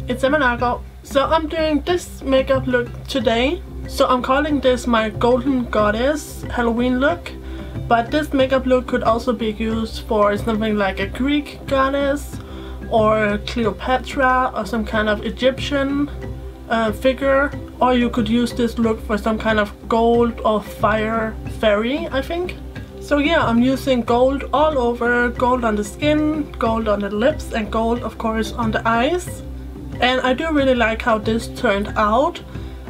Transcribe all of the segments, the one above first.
it's Nørgaard. So I'm doing this makeup look today. So I'm calling this my Golden Goddess Halloween look. But this makeup look could also be used for something like a Greek goddess or Cleopatra or some kind of Egyptian figure. Or you could use this look for some kind of gold or fire fairy, I think. So yeah, I'm using gold all over, gold on the skin, gold on the lips, and gold of course on the eyes. And I do really like how this turned out.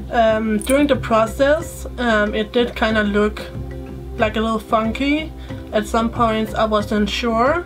During the process, it did kind of look like a little funky. At some points I wasn't sure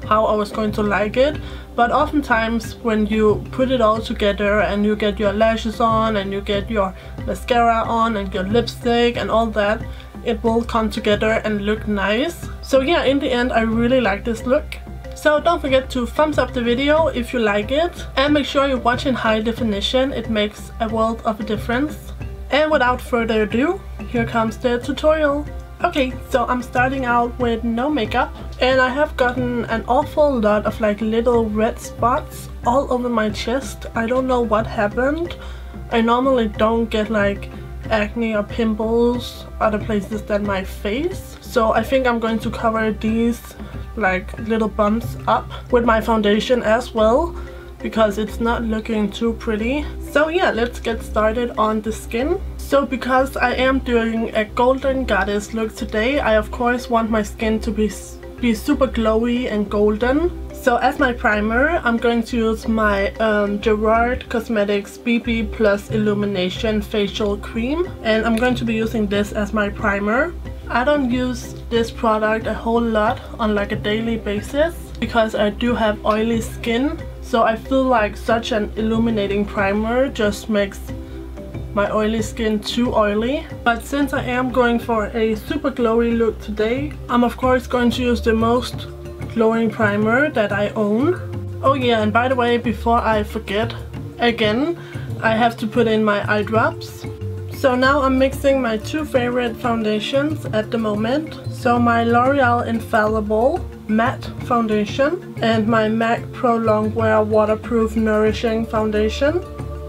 how I was going to like it, but oftentimes when you put it all together and you get your lashes on and you get your mascara on and your lipstick and all that, it will come together and look nice. So yeah, in the end I really like this look. So don't forget to thumbs up the video if you like it, and make sure you watch in high definition, it makes a world of a difference. And without further ado, here comes the tutorial. Okay, so I'm starting out with no makeup, and I have gotten an awful lot of like little red spots all over my chest. I don't know what happened. I normally don't get like acne or pimples other places than my face, so I think I'm going to cover these like little bumps up with my foundation as well, because it's not looking too pretty. So yeah, let's get started on the skin. So because I am doing a Golden Goddess look today, I of course want my skin to be super glowy and golden. So as my primer, I'm going to use my Gerard Cosmetics BB Plus Illumination Facial Cream, and I'm going to be using this as my primer. I don't use this product a whole lot on like a daily basis because I do have oily skin, so I feel like such an illuminating primer just makes my oily skin too oily. But since I am going for a super glowy look today, I'm of course going to use the most glowing primer that I own. Oh yeah, and by the way, before I forget again, I have to put in my eye drops. So now I'm mixing my two favorite foundations at the moment. So my L'Oreal Infallible Matte Foundation and my MAC Pro Longwear Waterproof Nourishing Foundation.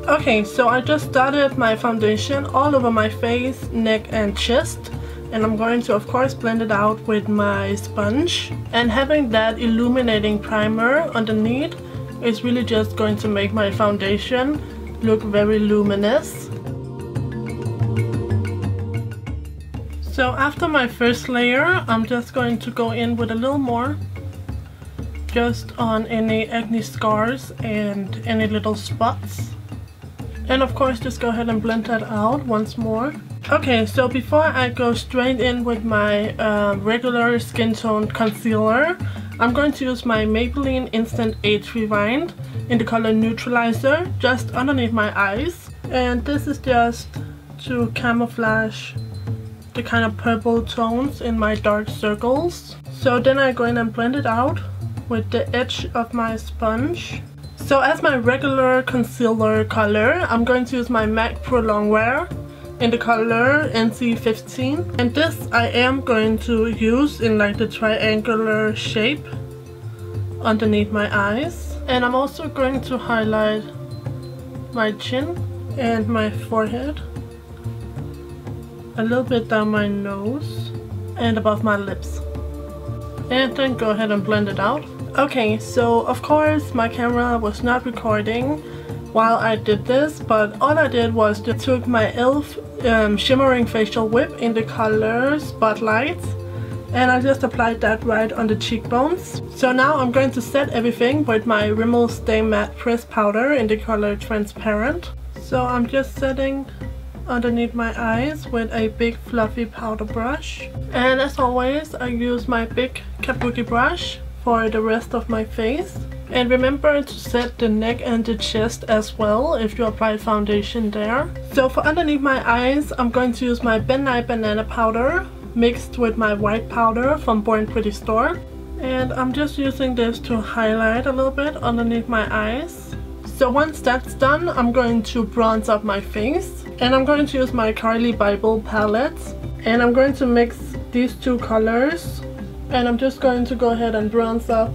Okay, so I just started my foundation all over my face, neck and chest, and I'm going to of course blend it out with my sponge. And having that illuminating primer underneath is really just going to make my foundation look very luminous. So after my first layer, I'm just going to go in with a little more, just on any acne scars and any little spots. And of course just go ahead and blend that out once more. Okay, so before I go straight in with my regular skin tone concealer, I'm going to use my Maybelline Instant Age Rewind in the color Neutralizer just underneath my eyes. And this is just to camouflage the kind of purple tones in my dark circles. So then I go in and blend it out with the edge of my sponge. So as my regular concealer color, I'm going to use my MAC Pro Longwear in the color NC15. And this I am going to use in like the triangular shape underneath my eyes. And I'm also going to highlight my chin and my forehead, a little bit down my nose and above my lips. And then go ahead and blend it out. Okay, so of course my camera was not recording while I did this, but all I did was just took my e.l.f. Shimmering Facial Whip in the color Spotlight, and I just applied that right on the cheekbones. So now I'm going to set everything with my Rimmel Stay Matte Press Powder in the color Transparent. So I'm just setting underneath my eyes with a big fluffy powder brush. And as always, I use my big Kabuki brush for the rest of my face. And remember to set the neck and the chest as well if you apply foundation there. So for underneath my eyes, I'm going to use my Ben Nye Banana powder mixed with my white powder from BornPrettyStore. And I'm just using this to highlight a little bit underneath my eyes. So once that's done, I'm going to bronze up my face. And I'm going to use my Carli Bybel palette. And I'm going to mix these two colors. And I'm just going to go ahead and bronze up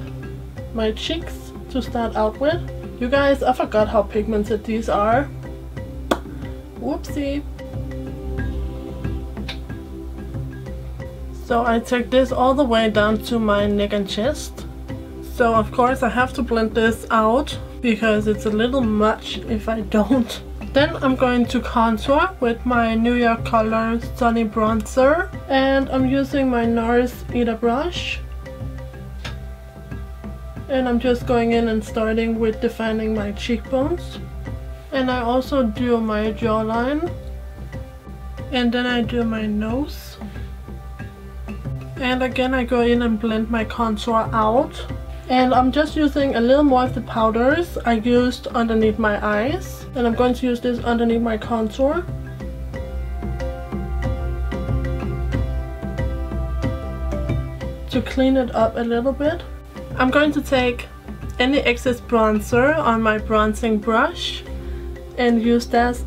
my cheeks to start out with, You guys, I forgot how pigmented these are. Whoopsie. So I take this all the way down to my neck and chest. So of course I have to blend this out because it's a little much if I don't. Then I'm going to contour with my New York Color Sunny Bronzer, and I'm using my NARS brush. And I'm just going in and starting with defining my cheekbones. And I also do my jawline. And then I do my nose. And again I go in and blend my contour out. And I'm just using a little more of the powders I used underneath my eyes. And I'm going to use this underneath my contour. To clean it up a little bit. I'm going to take any excess bronzer on my bronzing brush and use that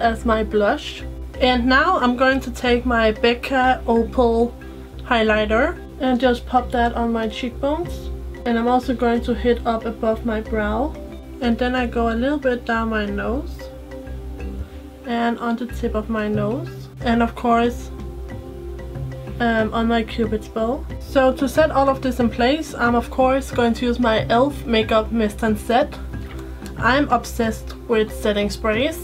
as my blush. And now I'm going to take my Becca Opal highlighter and just pop that on my cheekbones. And I'm also going to hit up above my brow. And then I go a little bit down my nose and on the tip of my nose. And of course on my cupid's bow. So to set all of this in place, I'm of course going to use my e.l.f. Makeup Mist and Set. I'm obsessed with setting sprays.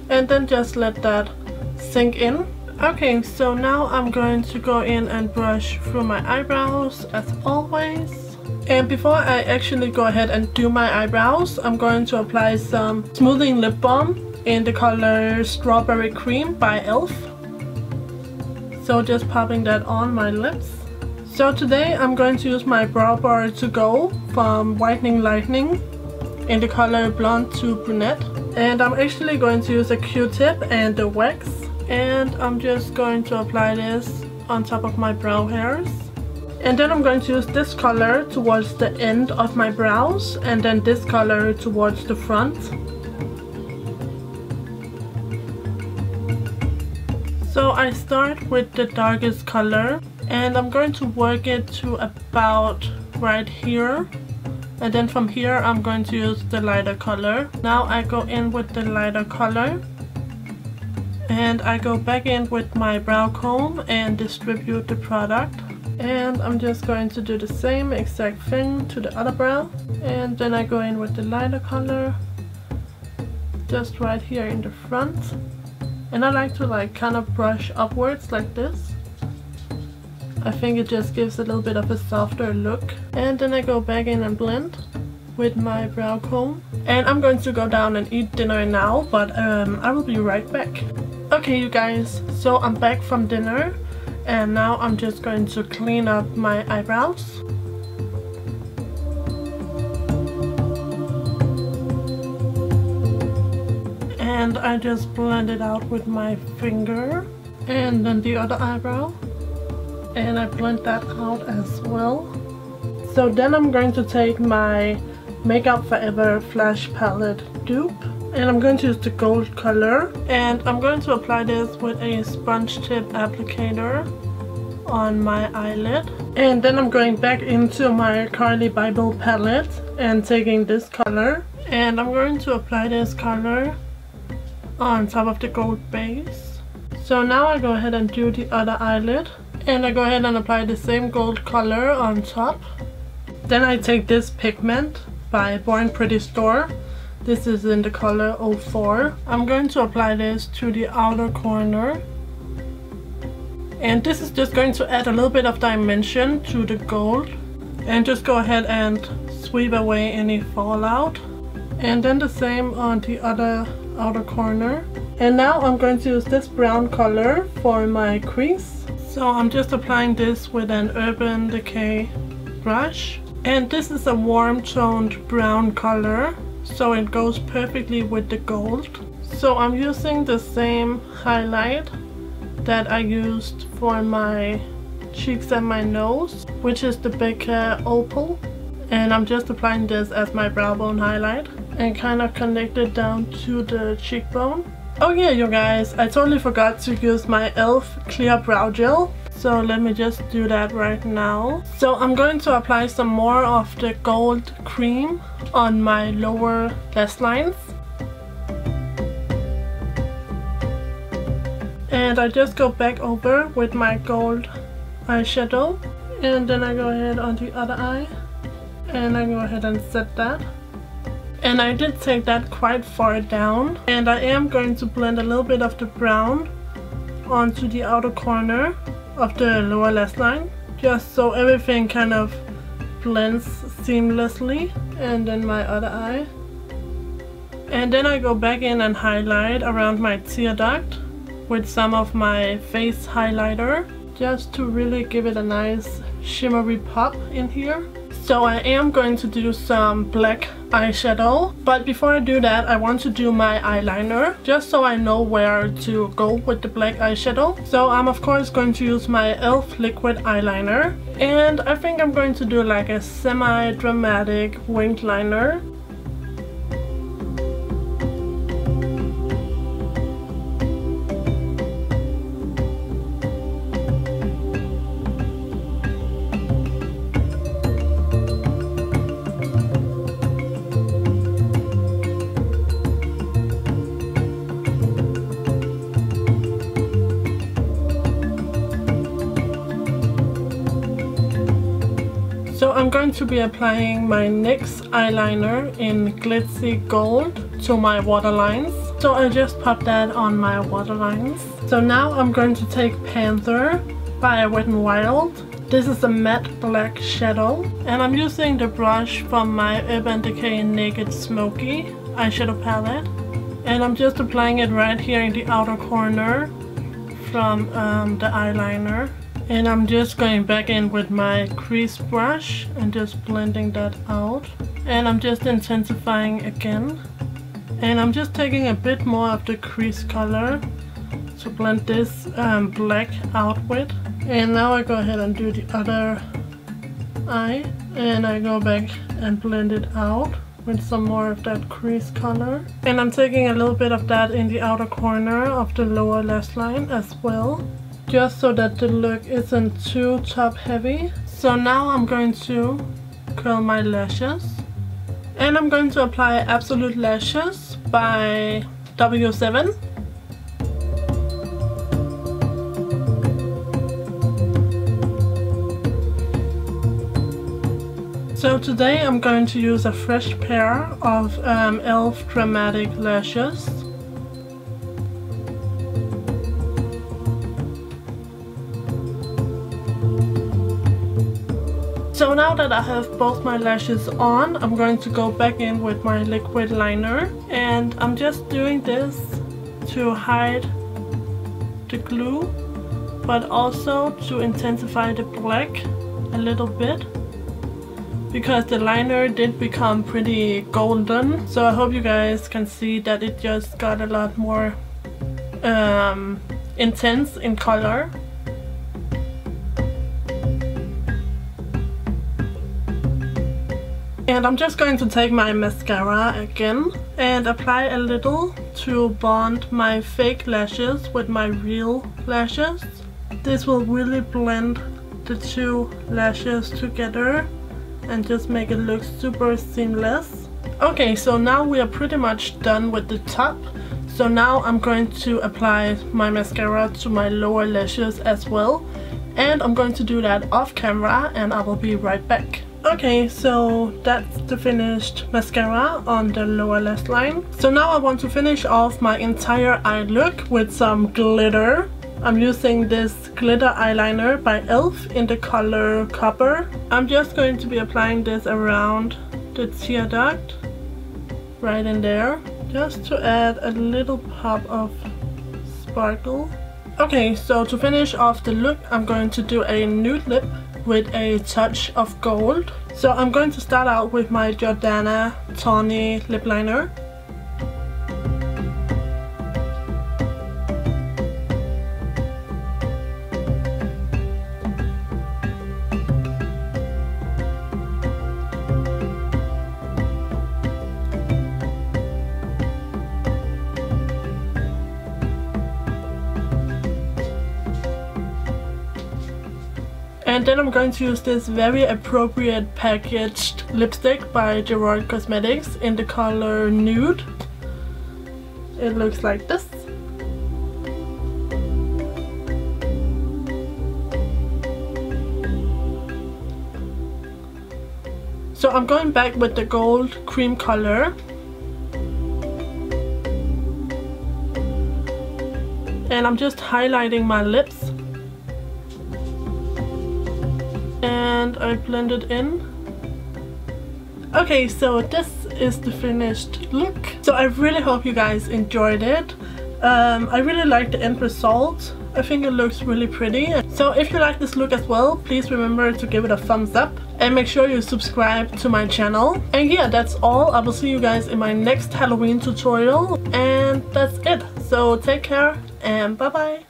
And then just let that sink in. Okay, so now I'm going to go in and brush through my eyebrows as always. And before I actually go ahead and do my eyebrows, I'm going to apply some smoothing lip balm in the color Strawberry Cream by e.l.f. So just popping that on my lips. So today I'm going to use my Brow Bar To Go from Whitening Lightning in the color Blonde to Brunette. And I'm actually going to use a Q-tip and the wax. And I'm just going to apply this on top of my brow hairs. And then I'm going to use this color towards the end of my brows and then this color towards the front. So I start with the darkest color and I'm going to work it to about right here. And then from here I'm going to use the lighter color. Now I go in with the lighter color. And I go back in with my brow comb and distribute the product. And I'm just going to do the same exact thing to the other brow. And then I go in with the lighter color. Just right here in the front. And I like to kind of brush upwards like this. I think it just gives a little bit of a softer look. And then I go back in and blend with my brow comb. And I'm going to go down and eat dinner now, but I will be right back. Okay you guys, so I'm back from dinner and now I'm just going to clean up my eyebrows. And I just blend it out with my finger and then the other eyebrow. And I blend that out as well. So then I'm going to take my Makeup Forever Flash Palette Dupe. And I'm going to use the gold color. And I'm going to apply this with a sponge tip applicator on my eyelid. And then I'm going back into my Carli Bybel palette and taking this color. And I'm going to apply this color on top of the gold base. So now I go ahead and do the other eyelid. And I go ahead and apply the same gold color on top. Then I take this pigment by BornPrettyStore. This is in the color 04. I'm going to apply this to the outer corner. And this is just going to add a little bit of dimension to the gold. And just go ahead and sweep away any fallout. And then the same on the other outer corner. And now I'm going to use this brown color for my crease. So I'm just applying this with an Urban Decay brush. And this is a warm toned brown color. So it goes perfectly with the gold. So I'm using the same highlight that I used for my cheeks and my nose, which is the Becca Opal. And I'm just applying this as my brow bone highlight and kind of connect it down to the cheekbone. Oh yeah, you guys, I totally forgot to use my e.l.f. Clear Brow Gel. So let me just do that right now. So I'm going to apply some more of the gold cream on my lower lash lines. And I just go back over with my gold eyeshadow. And then I go ahead on the other eye. And I go ahead and set that. And I did take that quite far down. And I am going to blend a little bit of the brown onto the outer corner of the lower lash line. Just so everything kind of blends seamlessly. And then my other eye. And then I go back in and highlight around my tear duct with some of my face highlighter, just to really give it a nice shimmery pop in here. So I am going to do some black eyeshadow, but before I do that I want to do my eyeliner, just so I know where to go with the black eyeshadow. So I'm of course going to use my e.l.f. liquid eyeliner, and I think I'm going to do like a semi-dramatic winged liner. So I'm going to be applying my NYX eyeliner in glitzy gold to my waterlines. So I just pop that on my waterlines. So now I'm going to take Panther by Wet n Wild. This is a matte black shadow. And I'm using the brush from my Urban Decay Naked Smoky eyeshadow palette. And I'm just applying it right here in the outer corner from the eyeliner. And I'm just going back in with my crease brush and just blending that out. And I'm just intensifying again. And I'm just taking a bit more of the crease color to blend this black out with. And now I go ahead and do the other eye. And I go back and blend it out with some more of that crease color. And I'm taking a little bit of that in the outer corner of the lower lash line as well, just so that the look isn't too top heavy. So now I'm going to curl my lashes. And I'm going to apply Absolute Lashes by W7. So today I'm going to use a fresh pair of e.l.f. Dramatic Lashes. So now that I have both my lashes on, I'm going to go back in with my liquid liner, and I'm just doing this to hide the glue, but also to intensify the black a little bit, because the liner did become pretty golden. So I hope you guys can see that it just got a lot more intense in color. And I'm just going to take my mascara again and apply a little to bond my fake lashes with my real lashes. This will really blend the two lashes together and just make it look super seamless. Okay, so now we are pretty much done with the top. So now I'm going to apply my mascara to my lower lashes as well. And I'm going to do that off camera, and I will be right back. Okay, so that's the finished mascara on the lower lash line. So now I want to finish off my entire eye look with some glitter. I'm using this glitter eyeliner by e.l.f. in the color Copper. I'm just going to be applying this around the tear duct, right in there, just to add a little pop of sparkle. Okay, so to finish off the look, I'm going to do a nude lip with a touch of gold. So I'm going to start out with my Jordana Tawny lip liner. And then I'm going to use this very appropriate packaged lipstick by Gerard Cosmetics in the color Nude. It looks like this. So I'm going back with the gold cream color. And I'm just highlighting my lips. And I blend it in. Okay, so this is the finished look. So I really hope you guys enjoyed it. I really like the end result. I think it looks really pretty. So if you like this look as well, please remember to give it a thumbs up. And make sure you subscribe to my channel. And yeah, that's all. I will see you guys in my next Halloween tutorial. And that's it. So take care and bye bye.